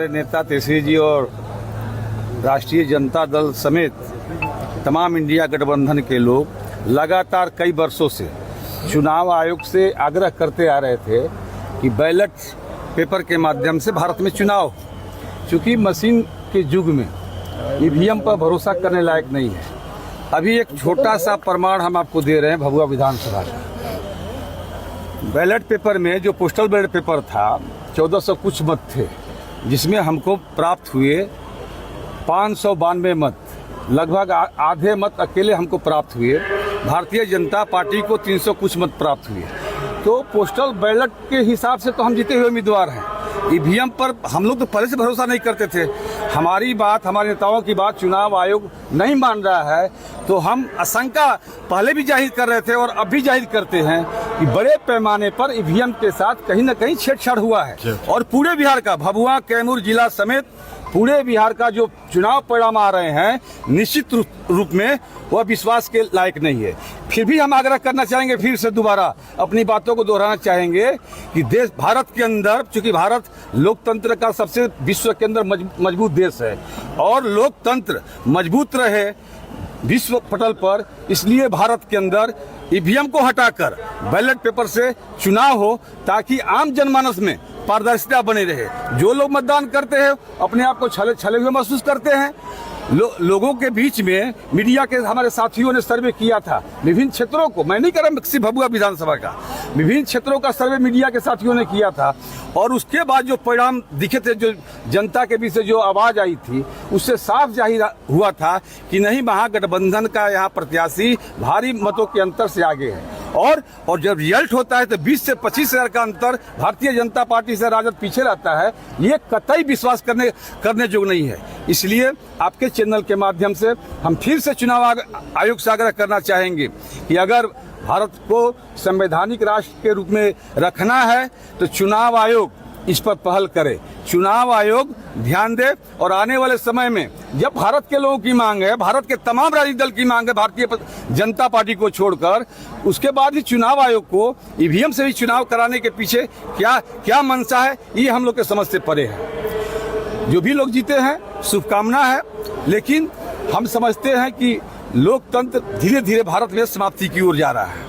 हमारे नेता तेजस्वी जी और राष्ट्रीय जनता दल समेत तमाम इंडिया गठबंधन के लोग लगातार कई वर्षों से चुनाव आयोग से आग्रह करते आ रहे थे कि बैलेट पेपर के माध्यम से भारत में चुनाव, चूँकि मशीन के युग में ईवीएम पर भरोसा करने लायक नहीं है। अभी एक छोटा सा प्रमाण हम आपको दे रहे हैं भभुआ विधानसभा का। बैलेट पेपर में जो पोस्टल बैलेट पेपर था 1400 कुछ मत थे, जिसमें हमको प्राप्त हुए 592 मत, लगभग आधे मत अकेले हमको प्राप्त हुए। भारतीय जनता पार्टी को 300 कुछ मत प्राप्त हुए। तो पोस्टल बैलेट के हिसाब से तो हम जीते हुए उम्मीदवार हैं। ईवीएम पर हम लोग तो पहले से भरोसा नहीं करते थे। हमारी बात, हमारे नेताओं की बात चुनाव आयोग नहीं मान रहा है, तो हम आशंका पहले भी जाहिर कर रहे थे और अब भी जाहिर करते हैं कि बड़े पैमाने पर ईवीएम के साथ कहीं न कहीं छेड़छाड़ हुआ है। और पूरे बिहार का, भभुआ कैमूर जिला समेत पूरे बिहार का जो चुनाव परिणाम आ रहे हैं, निश्चित रूप में वह विश्वास के लायक नहीं है। फिर भी हम आग्रह करना चाहेंगे, फिर से दोबारा अपनी बातों को दोहराना चाहेंगे कि देश भारत के अंदर, चूंकि भारत लोकतंत्र का सबसे विश्व के अंदर मजबूत देश है और लोकतंत्र मजबूत रहे विश्व पटल पर, इसलिए भारत के अंदर ईवीएम को हटाकर बैलेट पेपर से चुनाव हो, ताकि आम जनमानस में पारदर्शिता बनी रहे। जो लोग मतदान करते हैं अपने आप को छले हुए महसूस करते हैं। लोगों के बीच में मीडिया के हमारे साथियों ने सर्वे किया था विभिन्न क्षेत्रों को, मैं नहीं कर रहा सिर्फ भभुआ विधानसभा का, विभिन्न क्षेत्रों का सर्वे मीडिया के साथियों ने किया था। और उसके बाद जो परिणाम दिखे थे, जो जनता के बीच से जो आवाज आई थी, उससे साफ जाहिर हुआ था कि नहीं, महागठबंधन का यहाँ प्रत्याशी भारी मतों के अंतर से आगे है। और जब रिजल्ट होता है तो 20 से 25 हजार का अंतर भारतीय जनता पार्टी से राजद पीछे रहता है, ये कतई विश्वास करने योग्य नहीं है। इसलिए आपके चैनल के माध्यम से हम फिर से चुनाव आयोग से आग्रह करना चाहेंगे कि अगर भारत को संवैधानिक राष्ट्र के रूप में रखना है तो चुनाव आयोग इस पर पहल करे। चुनाव आयोग ध्यान दे और आने वाले समय में जब भारत के लोगों की मांग है, भारत के तमाम राजनीतिक दल की मांग है भारतीय जनता पार्टी को छोड़कर, उसके बाद ही चुनाव आयोग को ईवीएम से भी चुनाव कराने के पीछे क्या मंशा है, ये हम लोग के समझ से परे है। जो भी लोग जीते हैं शुभकामना है, लेकिन हम समझते हैं कि लोकतंत्र धीरे धीरे भारत में समाप्ति की ओर जा रहा है।